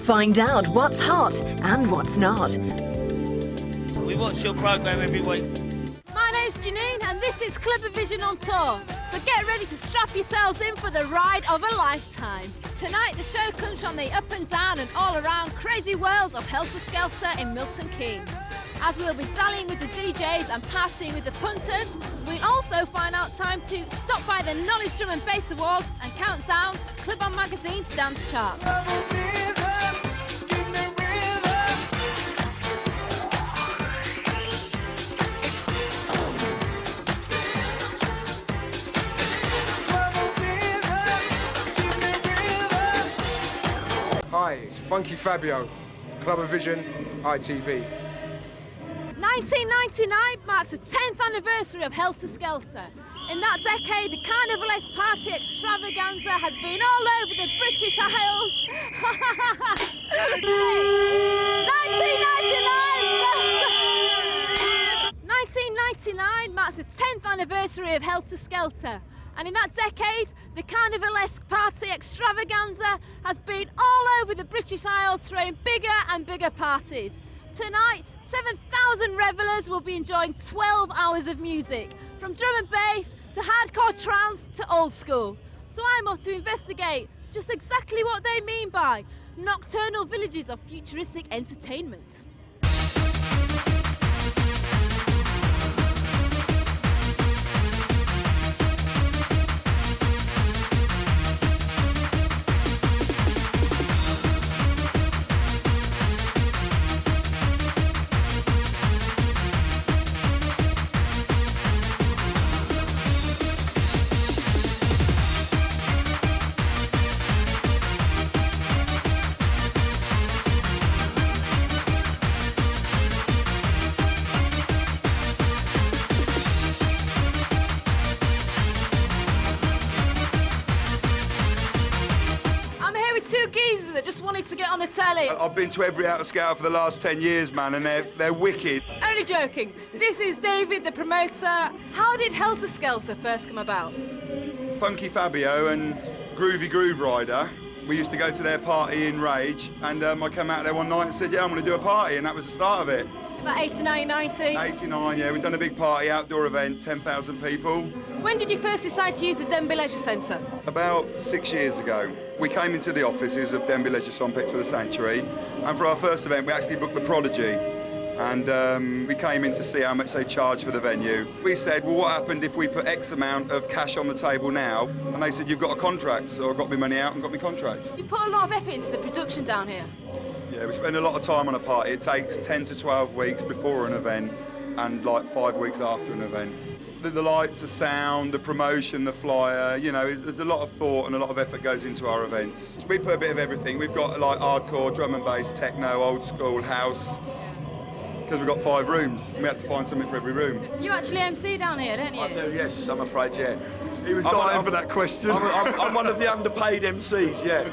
Find out what's hot and what's not. We watch your programme every week. My name's Janine and this is CLUBAVISION on tour. So get ready to strap yourselves in for the ride of a lifetime. Tonight the show comes from the up and down and all around crazy world of Helter Skelter in Milton Keynes. As we'll be dallying with the DJs and partying with the punters, we'll also find out time to stop by the Knowledge Drum and Bass Awards and count down Club On Magazine's dance chart. Hi, it's Funky Fabio, CLUBAVISION, ITV. 1999 marks the 10th anniversary of Helter Skelter. In that decade, the carnivalesque party extravaganza has been all over the British Isles. 1999 marks the 10th anniversary of Helter Skelter. And in that decade, the carnivalesque party extravaganza has been all over the British Isles, throwing bigger and bigger parties. Tonight, 7,000 revellers will be enjoying 12 hours of music, from drum and bass to hardcore trance to old school. So I'm off to investigate just exactly what they mean by nocturnal villages of futuristic entertainment. That just wanted to get on the telly. I've been to every Outer Skelter for the last 10 years, man, and they're wicked. Only joking. This is David, the promoter. How did Helter Skelter first come about? Funky Fabio and Groovy Groove Rider, we used to go to their party in Rage, and I came out there one night and said, yeah, I'm going to do a party, and that was the start of it. About 89, 90? 89, yeah. We've done a big party, outdoor event, 10,000 people. When did you first decide to use the Denby Leisure Centre? About 6 years ago. We came into the offices of Denby Leisure Sompix for the Sanctuary, and for our first event we actually booked the Prodigy, and we came in to see how much they charge for the venue. We said, well, what happened if we put X amount of cash on the table now? And they said, you've got a contract. So I got my money out and got my contract. You put a lot of effort into the production down here. Yeah, we spend a lot of time on a party. It takes 10 to 12 weeks before an event and like 5 weeks after an event. The lights, the sound, the promotion, the flyer, you know, there's a lot of thought and a lot of effort goes into our events. We put a bit of everything. We've got like hardcore, drum and bass, techno, old school, house, because we've got 5 rooms and we had to find something for every room. You actually MC down here, don't you? I do, yes, I'm afraid, yeah. He was dying for that question. I'm one of the underpaid MCs, yeah.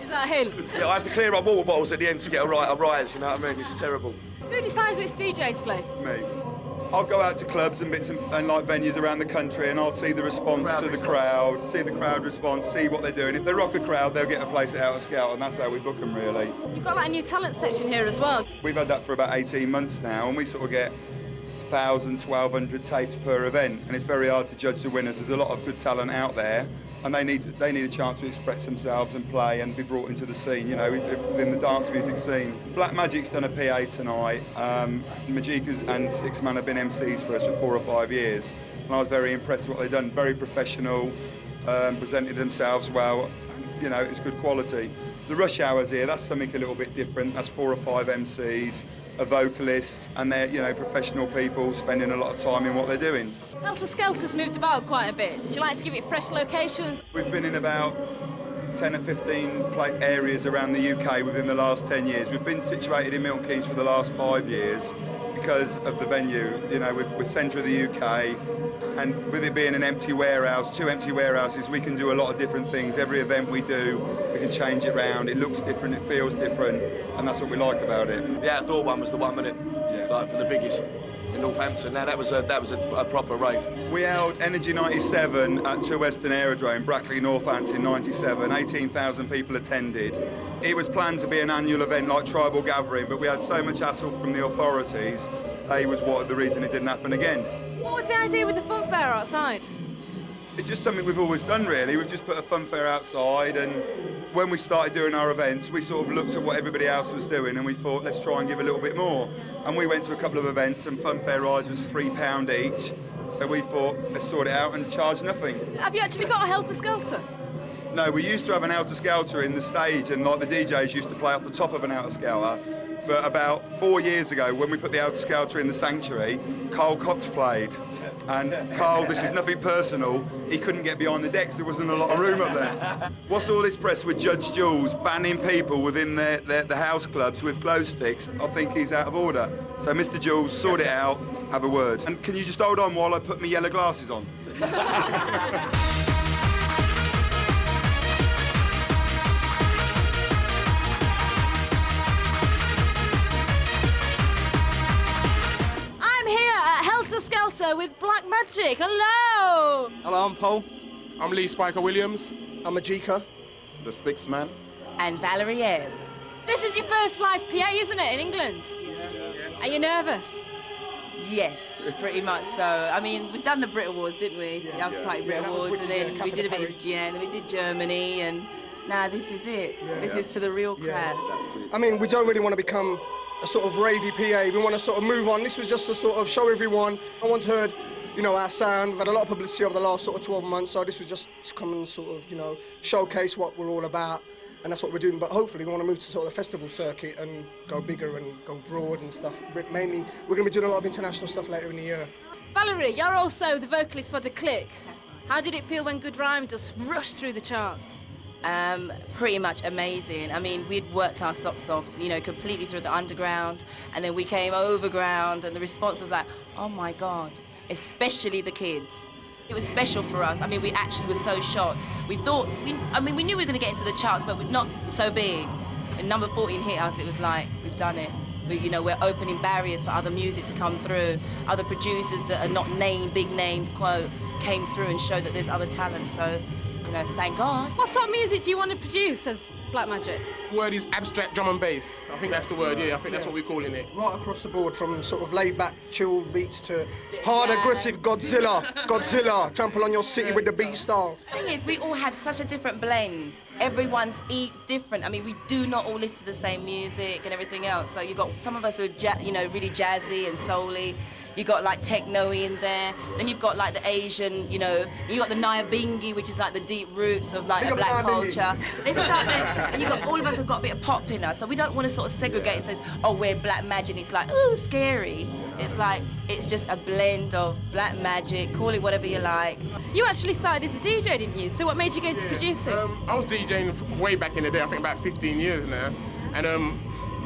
Is that a hint? Yeah, I have to clear up water bottles at the end to get a rise, you know what I mean? It's terrible. Who decides which DJs play? Me. I'll go out to clubs and bits and like venues around the country, and I'll see the response to the crowd, see the crowd response, see what they're doing. If they rock a crowd, they'll get a place at Outer Skelter, and that's how we book them, really. You've got like a new talent section here as well. We've had that for about 18 months now, and we sort of get 1,000, 1,200 tapes per event, and it's very hard to judge the winners. There's a lot of good talent out there, and they need a chance to express themselves and play and be brought into the scene, you know, within the dance music scene. Blackmagic's done a PA tonight. Majika's and Six Man have been MCs for us for 4 or 5 years, and I was very impressed with what they've done. Very professional, presented themselves well, and, you know, it's good quality. The rush hours here, that's something a little bit different. That's 4 or 5 MCs, a vocalist, and they're, you know, professional people spending a lot of time in what they're doing. Helter Skelter's moved about quite a bit. Would you like to give it fresh locations? We've been in about 10 or 15 areas around the UK within the last 10 years. We've been situated in Milton Keynes for the last 5 years because of the venue. You know, we're centre of the UK, and with it being an empty warehouse, 2 empty warehouses, we can do a lot of different things. Every event we do, we can change it round. It looks different, it feels different, and that's what we like about it. The outdoor one was the one, wasn't it? Yeah. Like for the biggest. in Northampton. Now that was a proper rave. We held Energy 97 at 2 Western Aerodrome, Brackley, Northampton in 97. 18,000 people attended. It was planned to be an annual event like Tribal Gathering, but we had so much hassle from the authorities. They was the reason it didn't happen again. What was the idea with the fun fair outside? It's just something we've always done, really. We've just put a fun fair outside, and when we started doing our events, we sort of looked at what everybody else was doing, and we thought, let's try and give a little bit more. And we went to a couple of events, and fun fair rides was £3 each. So we thought, let's sort it out and charge nothing. Have you actually got a Helter Skelter? No, we used to have an Helter Skelter in the stage, and like the DJs used to play off the top of an Helter Skelter. But about 4 years ago, when we put the Helter Skelter in the sanctuary, Carl Cox played. And Carl, this is nothing personal, he couldn't get behind the decks, there wasn't a lot of room up there. What's all this press with Judge Jules banning people within the house clubs with glow sticks? I think he's out of order. So Mr. Jules, sort it out, have a word. And can you just hold on while I put my yellow glasses on? Skelter with Blackmagic. Hello! Hello, I'm Paul. I'm Lee Spiker Williams. I'm a Jika. The Sticks Man. And Valerie Ann. This is your first live PA, isn't it, in England? Yeah. Are you nervous? Yes, pretty much so. I mean, we've done the Brit Awards, didn't we? The House Party Brit Awards, and then we did a bit of, and then we did Germany, and now this is it. This is to the real crowd. That's it. I mean, we don't really want to become a sort of ravey PA. We want to sort of move on. This was just to sort of show everyone. No one's heard, our sound. We've had a lot of publicity over the last sort of 12 months, so this was just to come and sort of, showcase what we're all about, and that's what we're doing. But hopefully we want to move to sort of the festival circuit and go bigger and go broad and stuff. But mainly, we're going to be doing a lot of international stuff later in the year. Valerie, you're also the vocalist for The Click. How did it feel when Good Rhymes just rushed through the charts? Pretty much amazing. I mean, we'd worked our socks off, completely through the underground, and then we came overground, and the response was like, oh my God, especially the kids. It was special for us. I mean, we actually were so shocked. We thought, we knew we were going to get into the charts, but not so big. When number 14 hit us, it was like, we've done it. We're opening barriers for other music to come through. Other producers that are not big names, quote, came through and showed that there's other talent, so. Thank God. What sort of music do you want to produce as Blackmagic? The word is abstract drum and bass. I think that's the word, I think that's what we're calling it. Right across the board, from sort of laid-back, chill beats to hard, aggressive Godzilla, trample on your city with the beat style. The thing is, we all have such a different blend. Everyone's different. I mean, we do not all listen to the same music and everything else. So you've got some of us who are, really jazzy and soul-y. You got like techno-y in there. Then you've got like the Asian, you got the Nyabingi, which is like the deep roots of like a black culture. This is like and you got all of us have got a bit of pop in us. So we don't want to sort of segregate and say, oh, we're Blackmagic. It's like, ooh, scary. It's like, it's just a blend of Blackmagic, call it whatever you like. You actually started as a DJ, didn't you? So what made you go into producing? I was DJing way back in the day, I think about 15 years now. And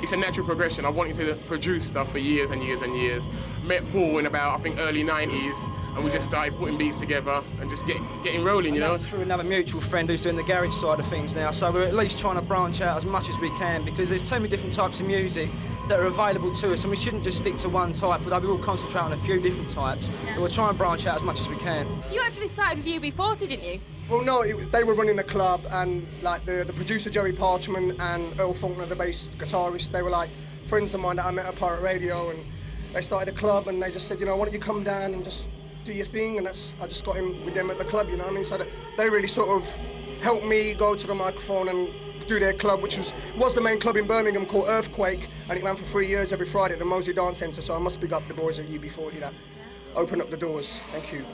it's a natural progression. I wanted to produce stuff for years and years and years. Met Paul in about, I think, early 90s, and we just started putting beats together and just getting rolling, Through another mutual friend who's doing the garage side of things now, so we're at least trying to branch out as much as we can, because there's too many different types of music that are available to us, and we shouldn't just stick to one type, although we will concentrate on a few different types. But we'll try and branch out as much as we can. You actually started with UB40, didn't you? Well, no, they were running the club, and like the producer Jerry Parchman and Earl Faulkner, the bass guitarist, they were like friends of mine that I met at Pirate Radio, and they started a club, and they just said, why don't you come down and just do your thing, and I just got in with them at the club, So they really sort of helped me go to the microphone and do their club, which was the main club in Birmingham called Earthquake, and it ran for 3 years every Friday at the Moseley Dance Centre, so I must big up the boys at UB40 that opened up the doors. Thank you.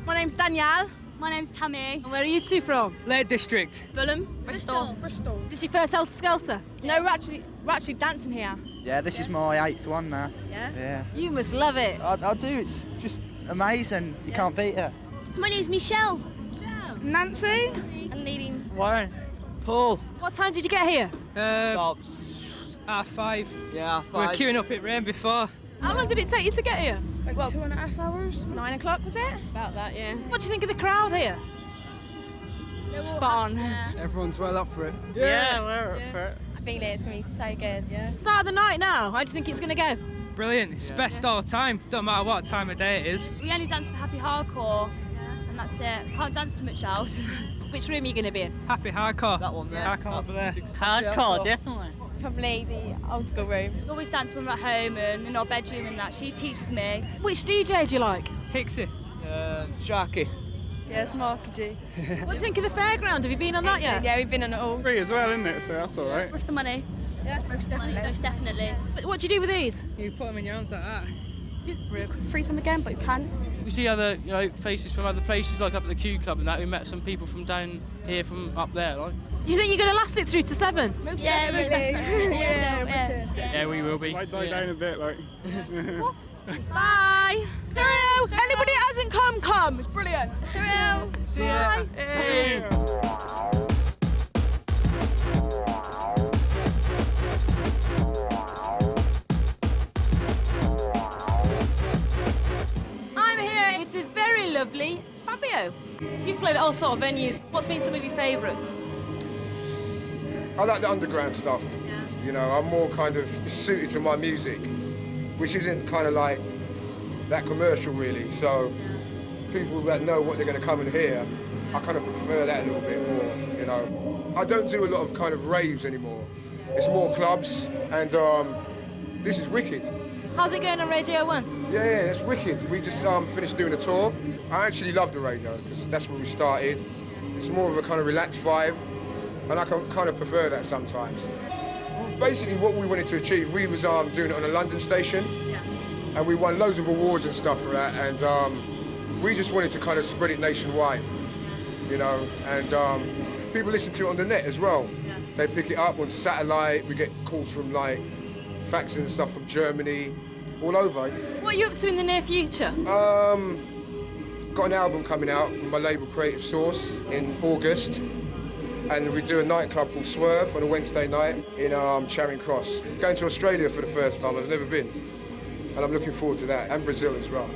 My name's Danielle. My name's Tammy. And where are you two from? Lake District. Fulham. Bristol. Is this your first Helter Skelter? No, we're actually dancing here. Yeah, this is my 8th one now. Yeah? You must love it. I do, it's just amazing. You can't beat it. My name's Michelle. Nancy. I'm leading. Warren. Paul. What time did you get here? Half 5. Yeah, 5. We were queuing up at Rain before. How long did it take you to get here? Like 2.5 hours. 9 o'clock, was it? About that, yeah. What do you think of the crowd here? Spot on. Everyone's well up for it. Yeah, we're up for it. I feel it's going to be so good. Yeah. Start of the night now. How do you think it's going to go? Brilliant. It's best all the time. Don't matter what time of day it is. We only dance for happy hardcore, and that's it. Can't dance too much else. Which room are you going to be in? Happy hardcore. That one there. Hardcore over there. Hardcore, definitely. Probably the old school room. We always dance when we're at home and in our bedroom and that. She teaches me. Which DJ do you like? Hixie. Sharky. Yes, Marky G. What do you think of the fairground? Have you been on that yet? Yeah, we've been on it all. Free as well, isn't it? So that's all right. Worth the money. Yeah, most definitely. What do you do with these? You put them in your arms like that. Freeze them again, but you can. We see other, faces from other places, like up at the Q Club and that. We met some people from down here, from up there, like. Do you think you're going to last it through to 7? Yeah, most definitely. Yeah, we will be. Might die down a bit, like. What? Bye. Cheerio. Anybody that hasn't come. It's brilliant. Cheerio. See ya. Hey. I'm here with the very lovely Fabio. You've played at all sort of venues. What's been some of your favourites? I like the underground stuff. Yeah. You know, I'm more kind of suited to my music, which isn't kind of like that commercial really. So people that know what they're going to come and hear, I kind of prefer that a little bit more, you know. I don't do a lot of kind of raves anymore. It's more clubs, and this is wicked. How's it going on Radio 1? Yeah, it's wicked. We just finished doing a tour. I actually love the radio because that's where we started. It's more of a kind of relaxed vibe, and I can kind of prefer that sometimes. Basically, what we wanted to achieve, we was doing it on a London station, and we won loads of awards and stuff for that, and we just wanted to kind of spread it nationwide, you know, and people listen to it on the net as well. They pick it up on satellite. We get calls from like faxes and stuff from Germany, all over. What are you up to in the near future? Got an album coming out with my label Creative Source in August, and we do a nightclub called Swerve on a Wednesday night in Charing Cross. Going to Australia for the first time. I've never been, and I'm looking forward to that, and Brazil as well.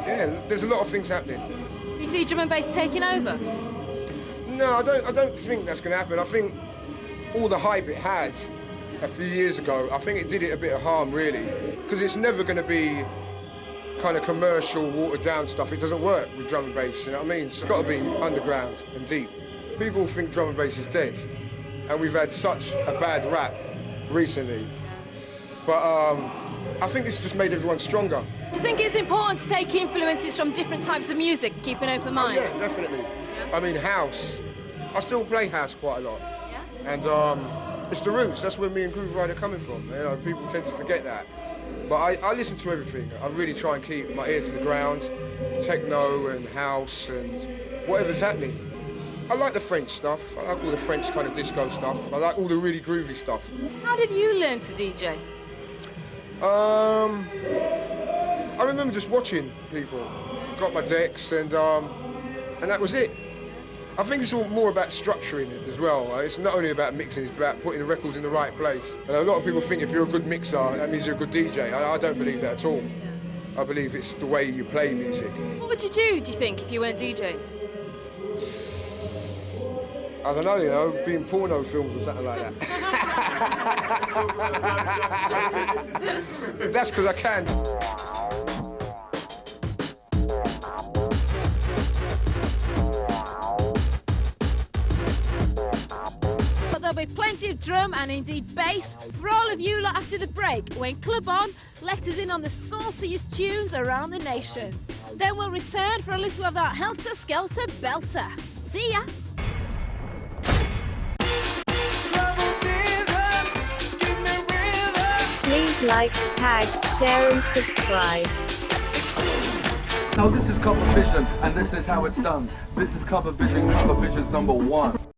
Yeah, there's a lot of things happening. You see drum and bass taking over? No, I don't think that's going to happen. I think all the hype it had a few years ago, I think it did it a bit of harm, really, because it's never going to be kind of commercial, watered-down stuff. It doesn't work with drum and bass, you know what I mean? It's got to be underground and deep. People think drum and bass is dead, and we've had such a bad rap recently. But I think this just made everyone stronger. Do you think it's important to take influences from different types of music, keep an open mind? Yeah, definitely. Yeah. I mean, house. I still play house quite a lot. Yeah. And it's the roots. That's where me and Groove Rider are coming from. You know, people tend to forget that. But I listen to everything. I really try and keep my ear to the ground. Techno and house and whatever's happening. I like the French stuff. I like all the French kind of disco stuff. I like all the really groovy stuff. How did you learn to DJ? I remember just watching people. Got my decks and that was it. I think it's all more about structuring it as well. It's not only about mixing, it's about putting the records in the right place. And a lot of people think if you're a good mixer, that means you're a good DJ. I don't believe that at all. I believe it's the way you play music. What would you do you think, if you weren't DJing? I don't know, you know, be in porno films or something like that. That's because I can. But there'll be plenty of drum and indeed bass for all of you lot after the break, when Club On let us in on the sauciest tunes around the nation. Then we'll return for a little of that Helter Skelter belter. See ya! Please like, tag, share and subscribe. Now this is CLUBAVISION and this is how it's done. This is CLUBAVISION, CLUBAVISION's #1.